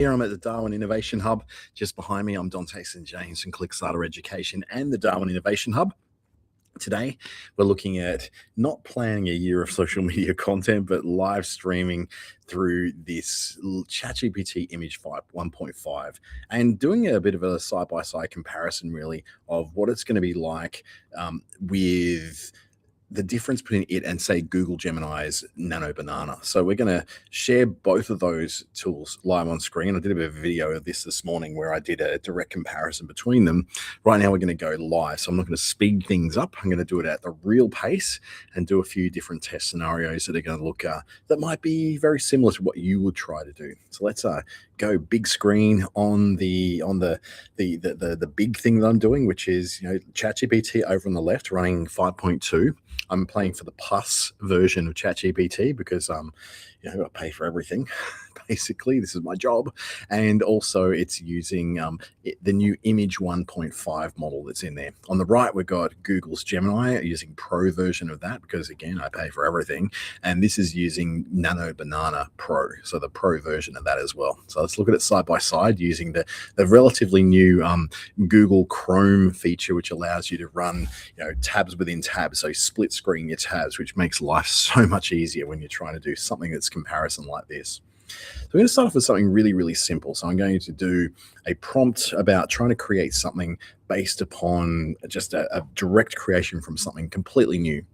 Here I'm at the Darwin Innovation Hub. Just behind me, I'm Dante St. James from Clickstarter Education and the Darwin Innovation Hub. Today, we're looking at not planning a year of social media content, but live streaming through this ChatGPT Image 1.5 and doing a bit of a side-by-side comparison, really, of what it's going to be like with the difference between it and, say, Google Gemini's Nano Banana. So we're going to share both of those tools live on screen. I did a bit of a video of this morning where I did a direct comparison between them. Right now we're going to go live. So I'm not going to speed things up. I'm going to do it at the real pace and do a few different test scenarios that are going to look that might be very similar to what you would try to do. So let's go big screen on the big thing that I'm doing, which is ChatGPT over on the left running 5.2. I'm playing for the plus version of ChatGPT because I pay for everything. Basically, this is my job. And also it's using the new Image 1.5 model that's in there. On the right, we've got Google's Gemini using Pro version of that because, again, I pay for everything. And this is using Nano Banana Pro, so the Pro version of that as well. So let's look at it side by side using the relatively new Google Chrome feature, which allows you to run tabs within tabs, so split screen your tabs, which makes life so much easier when you're trying to do something that's comparison like this. So we're going to start off with something really, really simple. So I'm going to do a prompt about trying to create something based upon just a direct creation from something completely new.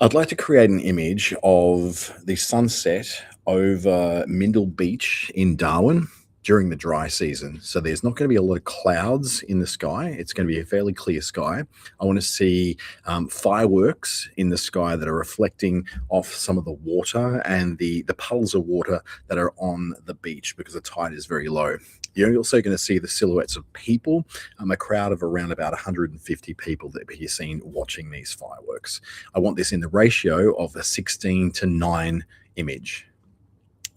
I'd like to create an image of the sunset over Mindle Beach in Darwin during the dry season. So there's not going to be a lot of clouds in the sky. It's going to be a fairly clear sky. I want to see fireworks in the sky that are reflecting off some of the water and the puddles of water that are on the beach because the tide is very low. You're also going to see the silhouettes of people, a crowd of around about 150 people that you're seeing watching these fireworks. I want this in the ratio of a 16:9 image.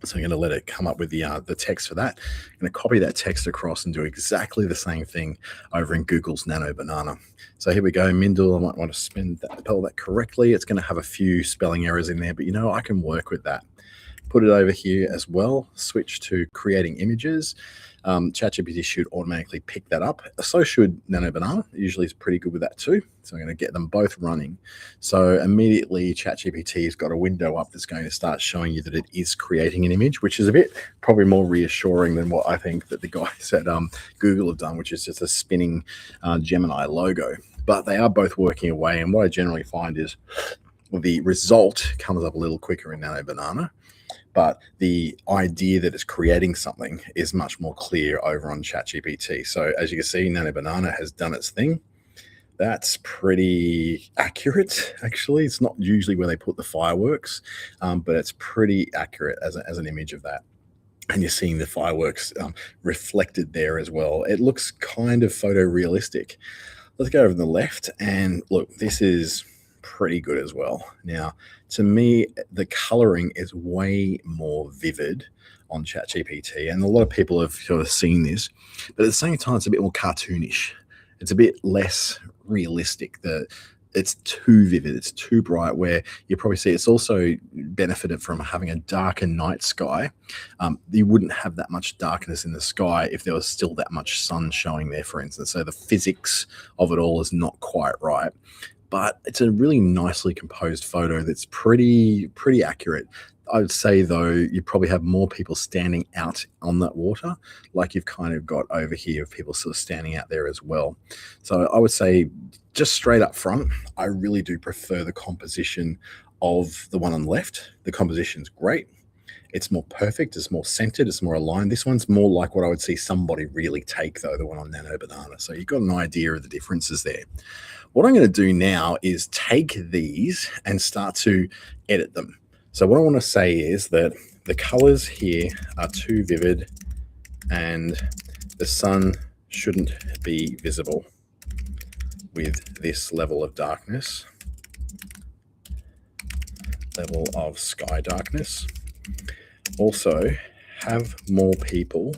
So I'm going to let it come up with the text for that. I'm going to copy that text across and do exactly the same thing over in Google's Nano Banana. So here we go, Mindle. I might want to spell that correctly. It's going to have a few spelling errors in there, but I can work with that. Put it over here as well. Switch to creating images. ChatGPT should automatically pick that up. So should Nano Banana. Usually it's pretty good with that too. So I'm going to get them both running. So immediately ChatGPT has got a window up that's going to start showing you that it is creating an image, which is a bit probably more reassuring than what I think that the guys at Google have done, which is just a spinning Gemini logo. But they are both working away. And what I generally find is the result comes up a little quicker in Nano Banana. But the idea that it's creating something is much more clear over on ChatGPT. So as you can see, Nano Banana has done its thing. That's pretty accurate, actually. It's not usually where they put the fireworks, but it's pretty accurate as an image of that. And you're seeing the fireworks reflected there as well. It looks kind of photorealistic. Let's go over to the left and look, this is pretty good as well. Now, to me, the coloring is way more vivid on ChatGPT, and a lot of people have sort of seen this, but at the same time, it's a bit more cartoonish. It's a bit less realistic. It's too vivid, it's too bright, where you probably see it's also benefited from having a darker night sky. You wouldn't have that much darkness in the sky if there was still that much sun showing there, for instance. So the physics of it all is not quite right. But it's a really nicely composed photo that's pretty accurate. I would say, though, you probably have more people standing out on that water, like you've kind of got over here of people sort of standing out there as well. So I would say, just straight up front, I really do prefer the composition of the one on the left. The composition's great. It's more perfect, it's more centered, it's more aligned. This one's more like what I would see somebody really take, though, the one on Nano Banana. So you've got an idea of the differences there. What I'm going to do now is take these and start to edit them. So what I want to say is that the colors here are too vivid and the sun shouldn't be visible with this level of darkness, level of sky darkness. Also, have more people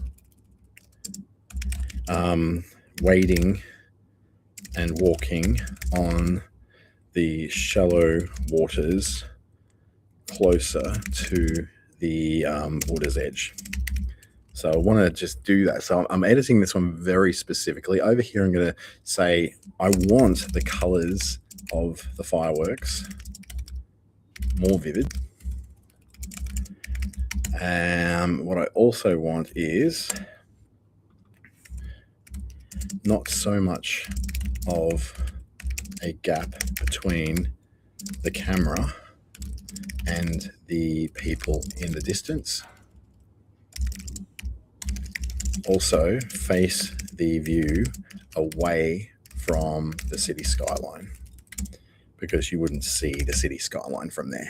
wading and walking on the shallow waters closer to the water's edge. So I want to just do that. So I'm editing this one very specifically. Over here, I'm going to say I want the colors of the fireworks more vivid. What I also want is not so much of a gap between the camera and the people in the distance. Also, face the view away from the city skyline, because you wouldn't see the city skyline from there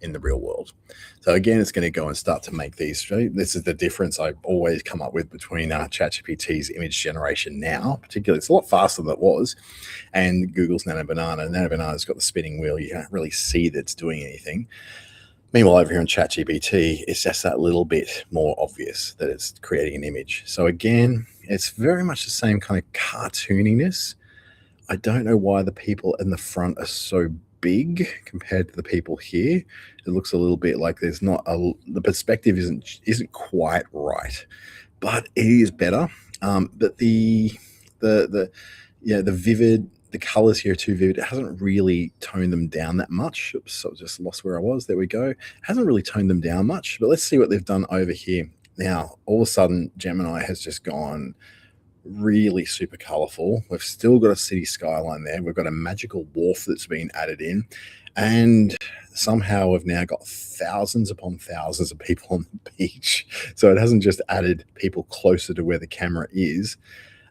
in the real world. So again, it's going to go and start to make these. This is the difference I always come up with between ChatGPT's image generation now, particularly. It's a lot faster than it was, and Google's Nano Banana. Nano Banana's got the spinning wheel. You can't really see that it's doing anything. Meanwhile, over here on ChatGPT, it's just that little bit more obvious that it's creating an image. So again, it's very much the same kind of cartooniness. I don't know why the people in the front are so big compared to the people here. It looks a little bit like there's not the perspective isn't quite right, but it is better. But the vivid, the colors here are too vivid. It hasn't really toned them down that much. Oops, so I just lost where I was. There we go. It hasn't really toned them down much, but let's see what they've done over here. Now, all of a sudden, Gemini has just gone really super colorful. We've still got a city skyline there. We've got a magical wharf that's been added in, and somehow we've now got thousands upon thousands of people on the beach. So it hasn't just added people closer to where the camera is,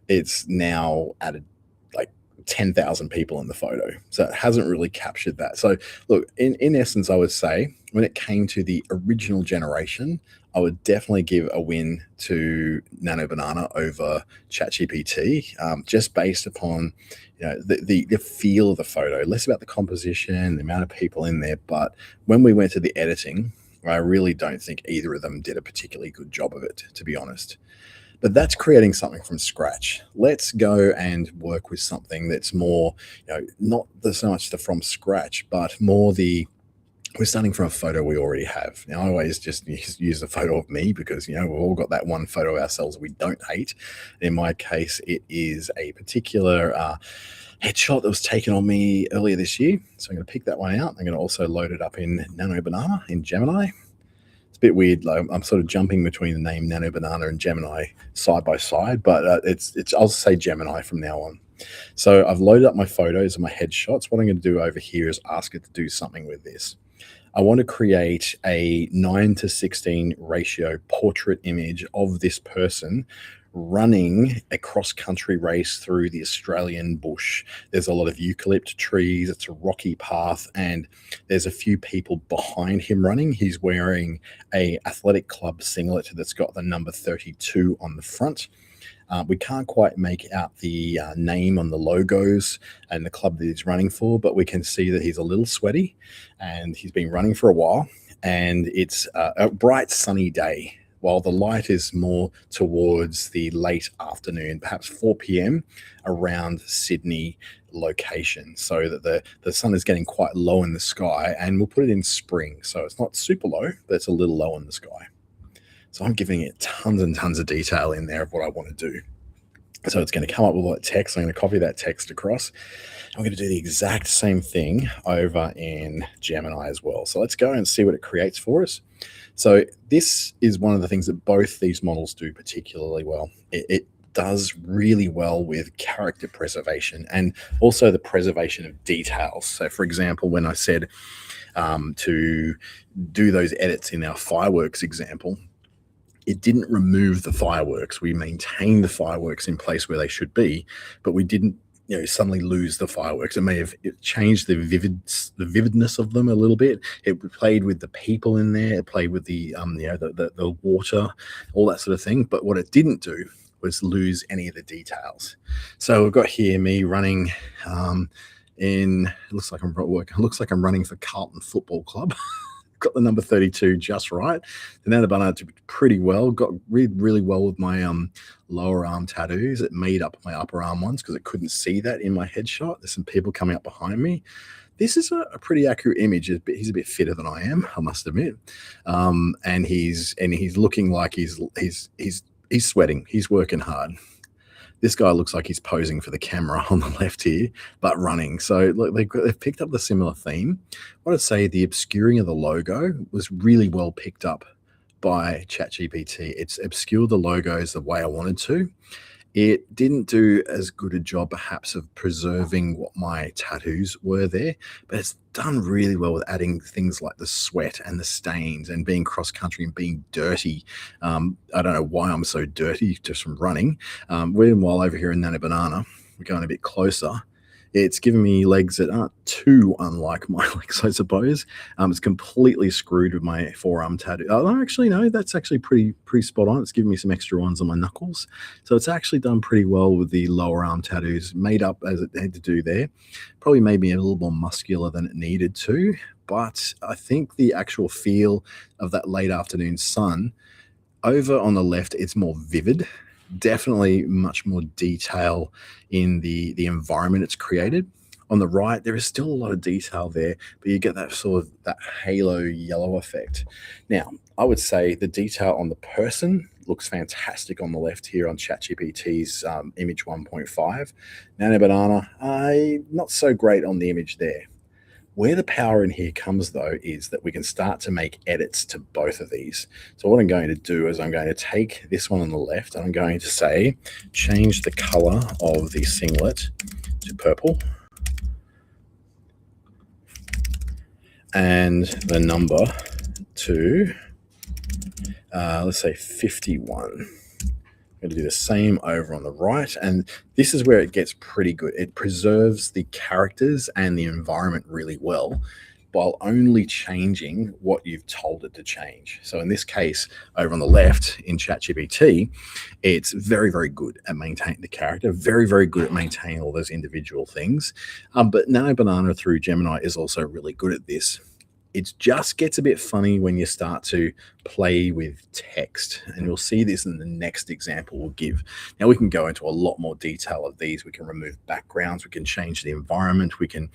it's now added like 10,000 people in the photo. So it hasn't really captured that. So look, in essence, I would say when it came to the original generation, I would definitely give a win to Nano Banana over ChatGPT, just based upon the feel of the photo, less about the composition, the amount of people in there. But when we went to the editing, I really don't think either of them did a particularly good job of it, to be honest. But that's creating something from scratch. Let's go and work with something that's more, not so much the from scratch, but more we're starting from a photo we already have. Now, I always just use a photo of me because, we've all got that one photo of ourselves we don't hate. In my case, it is a particular headshot that was taken on me earlier this year. So I'm going to pick that one out. I'm going to also load it up in Nano Banana in Gemini. It's a bit weird. Like, I'm sort of jumping between the name Nano Banana and Gemini side by side, but I'll say Gemini from now on. So I've loaded up my photos and my headshots. What I'm going to do over here is ask it to do something with this. I want to create a 9:16 ratio portrait image of this person running a cross-country race through the Australian bush. There's a lot of eucalypt trees. It's a rocky path, and there's a few people behind him running. He's wearing a athletic club singlet that's got the number 32 on the front. We can't quite make out the name on the logos and the club that he's running for, but we can see that he's a little sweaty and he's been running for a while, and it's a bright sunny day while the light is more towards the late afternoon, perhaps 4 p.m. around Sydney location, so that the sun is getting quite low in the sky, and we'll put it in spring. So it's not super low, but it's a little low in the sky. So I'm giving it tons and tons of detail in there of what I want to do. So it's going to come up with all that text. I'm going to copy that text across. I'm going to do the exact same thing over in Gemini as well. So let's go and see what it creates for us. So this is one of the things that both these models do particularly well. It does really well with character preservation and also the preservation of details. So for example, when I said to do those edits in our fireworks example, it didn't remove the fireworks. We maintained the fireworks in place where they should be, but we didn't, suddenly lose the fireworks. It may have changed the vividness of them a little bit. It played with the people in there. It played with the water, all that sort of thing. But what it didn't do was lose any of the details. So we've got here me running it looks like I'm running for Carlton Football Club. Got the number 32 just right. The Nano Banana did pretty well. Got really well with my lower arm tattoos. It made up my upper arm ones because it couldn't see that in my headshot. There's some people coming up behind me. This is a pretty accurate image. He's a bit fitter than I am, I must admit, and he's looking like he's sweating. He's working hard. This guy looks like he's posing for the camera on the left here, but running. So look, they've picked up the similar theme. What I'd say, the obscuring of the logo was really well picked up by ChatGPT. It's obscured the logos the way I wanted to. It didn't do as good a job, perhaps, of preserving what my tattoos were there, but it's done really well with adding things like the sweat and the stains and being cross country and being dirty. I don't know why I'm so dirty just from running. Meanwhile, over here in Nana Banana, we're going a bit closer. It's given me legs that aren't too unlike my legs, I suppose. It's completely screwed with my forearm tattoo. Oh, actually, no, that's actually pretty spot on. It's given me some extra ones on my knuckles. So it's actually done pretty well with the lower arm tattoos, made up as it had to do there. Probably made me a little more muscular than it needed to. But I think the actual feel of that late afternoon sun, over on the left, it's more vivid. Definitely much more detail in the environment it's created. On the right, there is still a lot of detail there, but you get that sort of that halo yellow effect. Now, I would say the detail on the person looks fantastic on the left here on ChatGPT's image 1.5. Nano Banana, not so great on the image there. Where the power in here comes, though, is that we can start to make edits to both of these. So what I'm going to do is I'm going to take this one on the left and I'm going to say, change the color of the singlet to purple and the number to, let's say 51. I'm going to do the same over on the right, and this is where it gets pretty good. It preserves the characters and the environment really well while only changing what you've told it to change. So in this case, over on the left in ChatGPT, it's very, very good at maintaining the character, very, very good at maintaining all those individual things. But Nano Banana through Gemini is also really good at this. It just gets a bit funny when you start to play with text, and you'll see this in the next example we'll give. Now, we can go into a lot more detail of these. We can remove backgrounds, we can change the environment, we can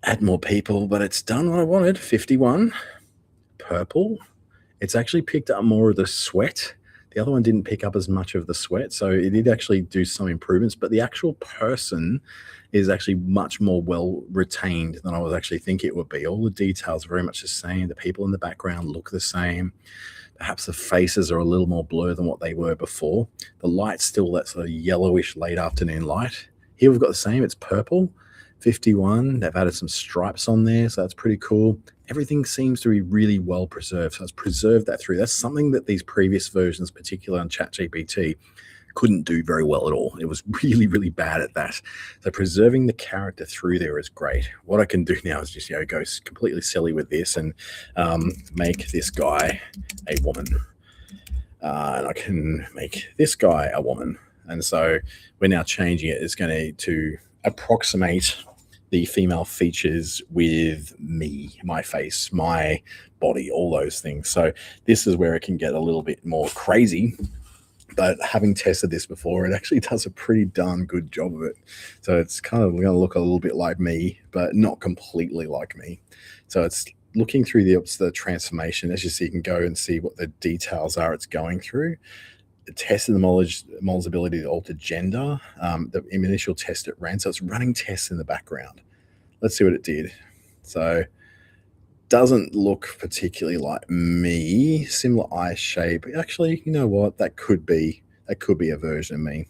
add more people, but it's done what I wanted. 51, purple. It's actually picked up more of the sweat. The other one didn't pick up as much of the sweat, so it did actually do some improvements, but the actual person is actually much more well retained than I was actually thinking it would be. All the details are very much the same. The people in the background look the same. Perhaps the faces are a little more blurred than what they were before. The light's still that sort of yellowish late afternoon light. Here we've got the same. It's purple. 51. They've added some stripes on there, so that's pretty cool. Everything seems to be really well preserved. So it's preserved that through. That's something that these previous versions, particularly on ChatGPT, couldn't do very well at all. It was really, really bad at that. So preserving the character through there is great. What I can do now is just, go completely silly with this and make this guy a woman. And I can make this guy a woman. And so we're now changing it. It's going to approximate the female features with me, my face, my body, all those things. So this is where it can get a little bit more crazy. But having tested this before, it actually does a pretty darn good job of it. So it's kind of going to look a little bit like me, but not completely like me. So it's looking through the transformation. As you see, you can go and see what the details are it's going through. The test of the model's ability to alter gender. The initial test it ran, so it's running tests in the background. Let's see what it did. So doesn't look particularly like me. Similar eye shape. Actually, you know what? That could be a version of me.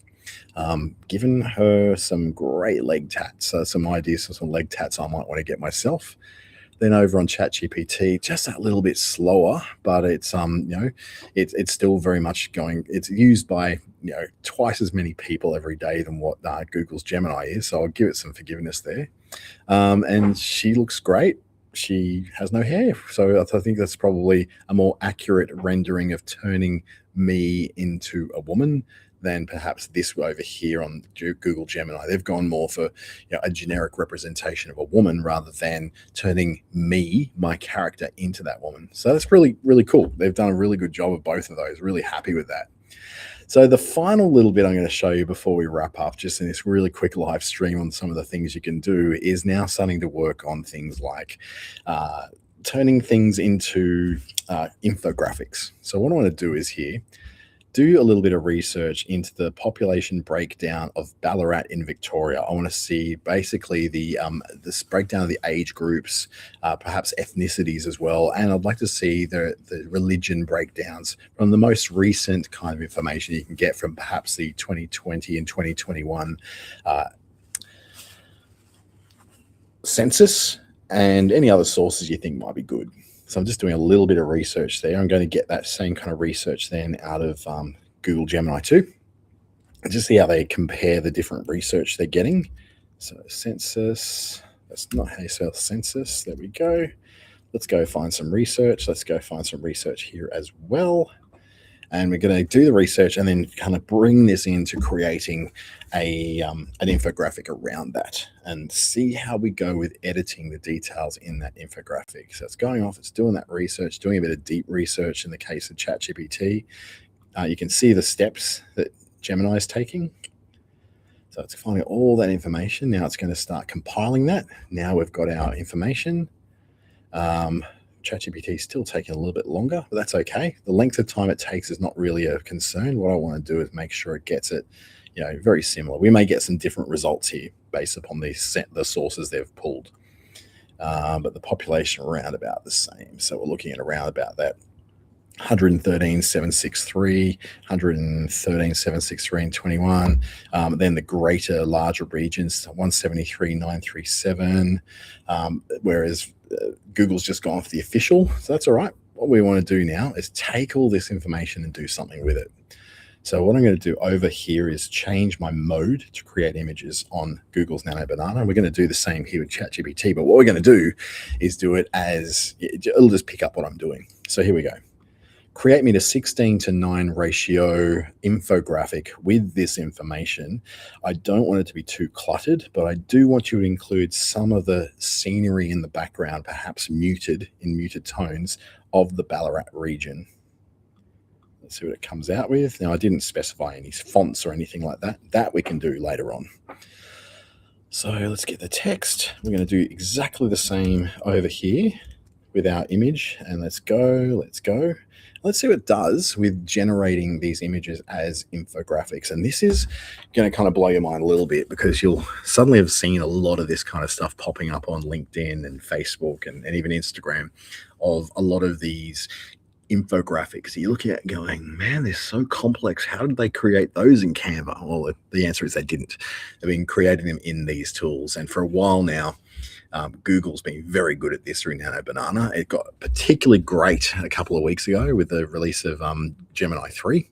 Given her some great leg tats, some ideas for some leg tats I might want to get myself. Then over on ChatGPT, just that little bit slower, but it's it's still very much going. It's used by twice as many people every day than what Google's Gemini is. So I'll give it some forgiveness there. And she looks great. She has no hair, so I think that's probably a more accurate rendering of turning me into a woman than perhaps this over here on Google Gemini. They've gone more for a generic representation of a woman rather than turning me, my character, into that woman. So that's really, really cool. They've done a really good job of both of those. Really happy with that. So the final little bit I'm going to show you before we wrap up, just in this really quick live stream on some of the things you can do, is now starting to work on things like uh, turning things into infographics. So what I want to do is here do a little bit of research into the population breakdown of Ballarat in Victoria. I want to see basically this breakdown of the age groups, perhaps ethnicities as well, and I'd like to see the religion breakdowns from the most recent kind of information you can get from perhaps the 2020 and 2021 uh, census, and any other sources you think might be good. So I'm just doing a little bit of research there. I'm going to get that same kind of research then out of Google Gemini 2 and just see how they compare the different research they're getting. So census, that's not how you spell census. There we go. Let's go find some research. Let's go find some research here as well. And we're going to do the research and then kind of bring this into creating an infographic around that and see how we go with editing the details in that infographic. So it's going off, it's doing that research, doing a bit of deep research in the case of ChatGPT. You can see the steps that Gemini is taking. So it's finding all that information. Now it's going to start compiling that. Now we've got our information. ChatGPT is still taking a little bit longer, but that's okay. The length of time it takes is not really a concern. What I want to do is make sure it gets it, very similar. We may get some different results here based upon the sources they've pulled, but the population around about the same. So we're looking at around about that 113,763, 113,763 in 21. Then the greater, larger regions, 173,937. Whereas Google's just gone for the official. So that's all right. What we want to do now is take all this information and do something with it. So what I'm going to do over here is change my mode to create images on Google's Nano Banana. We're going to do the same here with ChatGPT, but what we're going to do is do it as, it'll just pick up what I'm doing. So here we go. Create me the 16:9 ratio infographic with this information. I don't want it to be too cluttered, but I do want you to include some of the scenery in the background, perhaps muted in muted tones of the Ballarat region. Let's see what it comes out with. Now, I didn't specify any fonts or anything like that. That we can do later on. So let's get the text. We're going to do exactly the same over here with our image, and let's go. Let's see what it does with generating these images as infographics. And this is going to kind of blow your mind a little bit, because you'll suddenly have seen a lot of this kind of stuff popping up on LinkedIn and Facebook and even Instagram, of a lot of these infographics. You're looking at going, man, they're so complex. How did they create those in Canva? Well, the answer is they didn't. They've been creating them in these tools. And for a while now, Google's been very good at this through Nano Banana. It got particularly great a couple of weeks ago with the release of Gemini 3.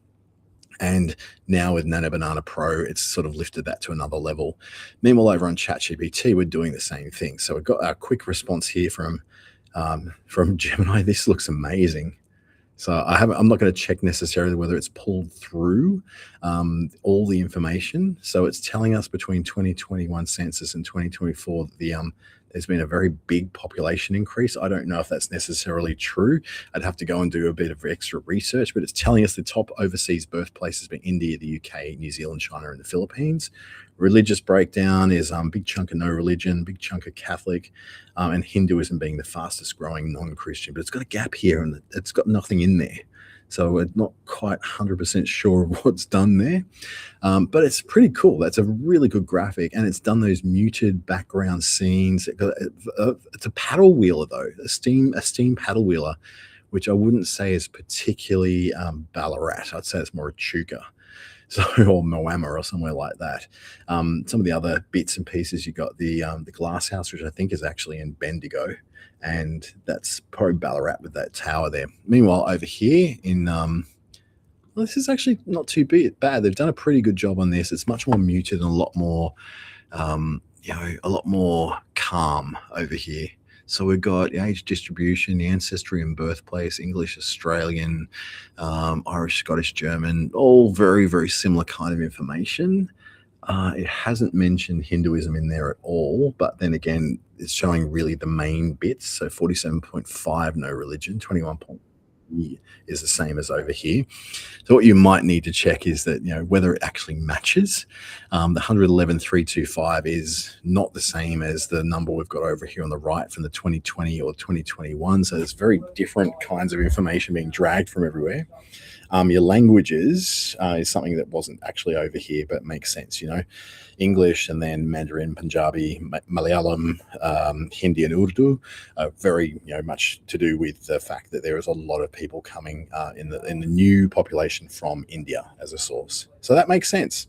And now with Nano Banana Pro, it's sort of lifted that to another level. Meanwhile, over on ChatGPT, we're doing the same thing. So we've got our quick response here from Gemini. This looks amazing. So I'm not going to check necessarily whether it's pulled through all the information. So it's telling us between 2021 census and 2024 that there's been a very big population increase. I don't know if that's necessarily true. I'd have to go and do a bit of extra research, but it's telling us the top overseas birthplaces being India, the UK, New Zealand, China, and the Philippines. Religious breakdown is big chunk of no religion, big chunk of Catholic, and Hinduism being the fastest growing non-Christian. But it's got a gap here and it's got nothing in there. So we're not quite 100% sure of what's done there. But it's pretty cool. That's a really good graphic. And it's done those muted background scenes. It's a paddle wheeler, though, a steam paddle wheeler, which I wouldn't say is particularly Ballarat. I'd say it's more Echuca. So, or Moama or somewhere like that. Some of the other bits and pieces, you got the glass house, which I think is actually in Bendigo, and that's probably Ballarat with that tower there. Meanwhile, over here in well, this is actually not too bad. They've done a pretty good job on this. It's much more muted and a lot more, a lot more calm over here. So we've got the age distribution, the ancestry and birthplace, English, Australian, Irish, Scottish, German, all very, very similar kind of information. It hasn't mentioned Hinduism in there at all, but then again, it's showing really the main bits. So 47.5 no religion, 21. is the same as over here. So what you might need to check is that, whether it actually matches. The 111,325 is not the same as the number we've got over here on the right from the 2020 or 2021. So there's very different kinds of information being dragged from everywhere. Your languages is something that wasn't actually over here, but makes sense, English and then Mandarin, Punjabi, Malayalam, Hindi, and Urdu are very, much to do with the fact that there is a lot of people coming in the new population from India as a source. So that makes sense.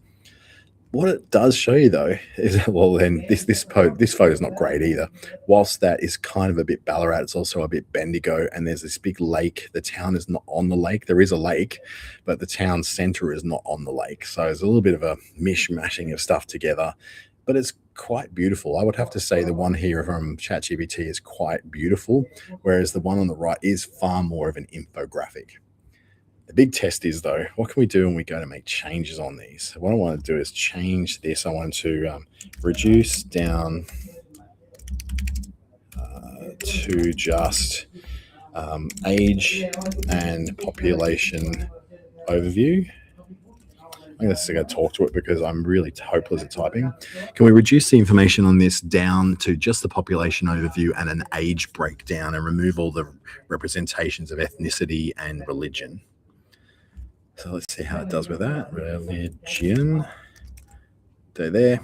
What it does show you though is, well, then this photo is not great either. Whilst that is kind of a bit Ballarat, it's also a bit Bendigo, and there's this big lake. The town is not on the lake. There is a lake, but the town centre is not on the lake. So there's a little bit of a mishmashing of stuff together, but it's quite beautiful. I would have to say the one here from ChatGPT is quite beautiful, whereas the one on the right is far more of an infographic. The big test is, though, what can we do when we go to make changes on these? So what I want to do is change this. I want to reduce down to just age and population overview. I'm just going to talk to it because I'm really hopeless at typing. Can we reduce the information on this down to just the population overview and an age breakdown and remove all the representations of ethnicity and religion? So let's see how it does with that. Religion. Go there.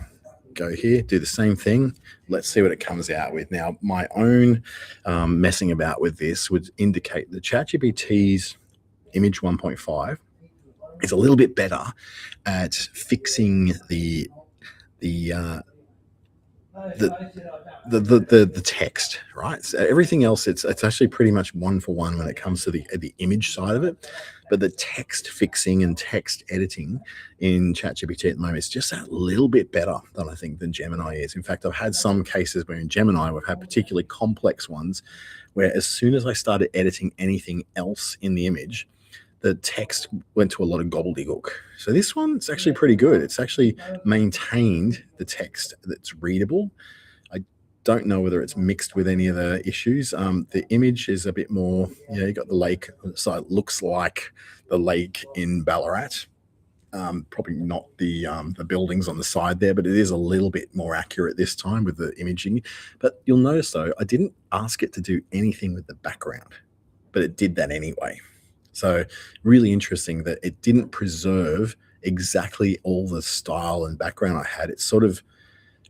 Go here. Do the same thing. Let's see what it comes out with. Now, my own messing about with this would indicate that ChatGPT's Image 1.5 is a little bit better at fixing the text, right? So everything else, it's actually pretty much one for one when it comes to the image side of it. But the text fixing and text editing in ChatGPT at the moment is just a little bit better than Gemini is. In fact, I've had some cases where in Gemini we've had particularly complex ones where as soon as I started editing anything else in the image, the text went to a lot of gobbledygook. So this one's actually pretty good. It's actually maintained the text that's readable. I don't know whether it's mixed with any of the issues. The image is a bit more, you got the lake, so it looks like the lake in Ballarat. Probably not the buildings on the side there, but it is a little bit more accurate this time with the imaging. But you'll notice though, I didn't ask it to do anything with the background, but it did that anyway. So really interesting that it didn't preserve exactly all the style and background I had. It sort of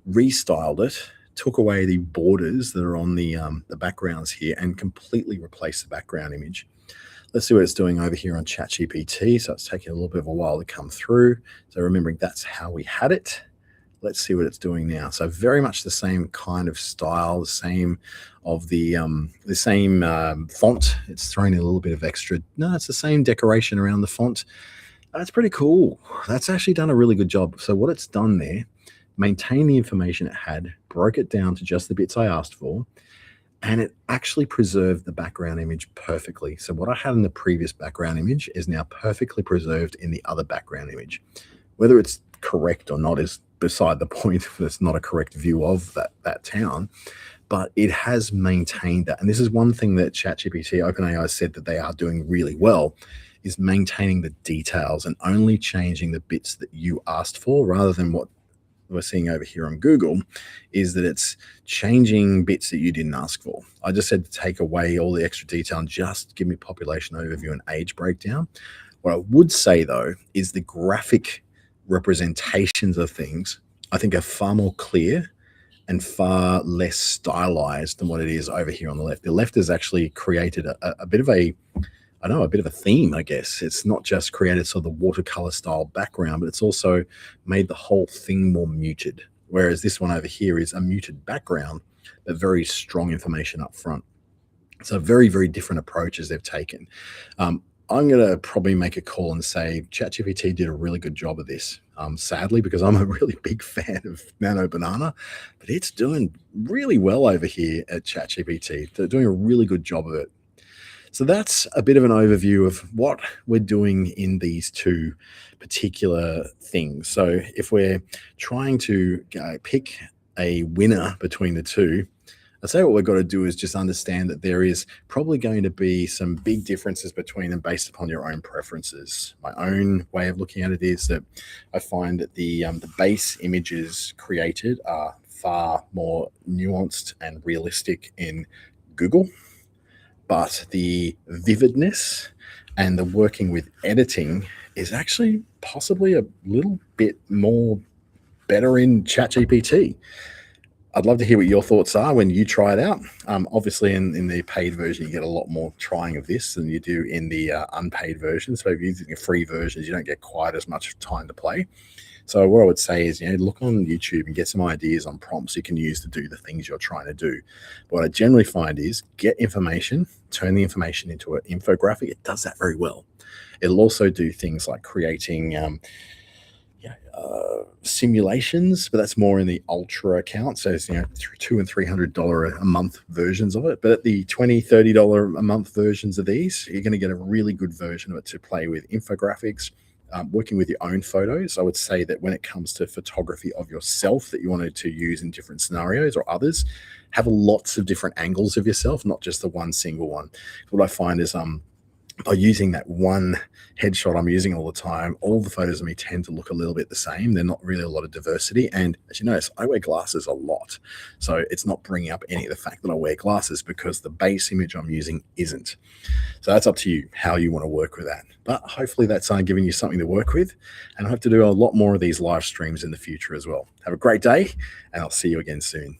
restyled it, took away the borders that are on the backgrounds here and completely replaced the background image. Let's see what it's doing over here on ChatGPT. So it's taking a little bit of a while to come through. So remembering that's how we had it. Let's see what it's doing now. So very much the same kind of style, the same of the same font. It's throwing in a little bit of extra. No, it's the same decoration around the font. That's pretty cool. That's actually done a really good job. So what it's done there, maintained the information it had, broke it down to just the bits I asked for, and it actually preserved the background image perfectly. So what I had in the previous background image is now perfectly preserved in the other background image. Whether it's correct or not is beside the point. It's not a correct view of that town, but it has maintained that. And this is one thing that ChatGPT, OpenAI said that they are doing really well, is maintaining the details and only changing the bits that you asked for, rather than what we're seeing over here on Google, is that it's changing bits that you didn't ask for. I just said to take away all the extra detail and just give me population overview and age breakdown. What I would say though is the graphic representations of things, I think, are far more clear and far less stylized than what it is over here on the left. The left has actually created a bit of a theme, I guess. It's not just created sort of the watercolor style background, but it's also made the whole thing more muted. Whereas this one over here is a muted background, but very strong information up front. So very, very different approaches they've taken. I'm going to probably make a call and say ChatGPT did a really good job of this. Sadly, because I'm a really big fan of Nano Banana, but it's doing really well over here at ChatGPT. They're doing a really good job of it. So that's a bit of an overview of what we're doing in these two particular things. So if we're trying to pick a winner between the two, I'd say what we've got to do is just understand that there is probably going to be some big differences between them based upon your own preferences. My own way of looking at it is that I find that the base images created are far more nuanced and realistic in Google, but the vividness and the working with editing is actually possibly a little bit more better in ChatGPT. I'd love to hear what your thoughts are when you try it out. Obviously, in the paid version, you get a lot more trying of this than you do in the unpaid version. So if you're using free versions, you don't get quite as much time to play. So what I would say is, look on YouTube and get some ideas on prompts you can use to do the things you're trying to do. But what I generally find is get information, turn the information into an infographic. It does that very well. It'll also do things like creating simulations, but that's more in the ultra account. So it's $200 and $300 a month versions of it. But at the $20, $30 a month versions of these, you're going to get a really good version of it to play with infographics. Working with your own photos, I would say that when it comes to photography of yourself that you wanted to use in different scenarios or others, have lots of different angles of yourself, not just the one single one. What I find is by using that one headshot I'm using all the time, all the photos of me tend to look a little bit the same. They're not really a lot of diversity. And as you notice, I wear glasses a lot. So it's not bringing up any of the fact that I wear glasses because the base image I'm using isn't. So that's up to you, how you want to work with that. But hopefully that's giving you something to work with. And I hope to do a lot more of these live streams in the future as well. Have a great day, and I'll see you again soon.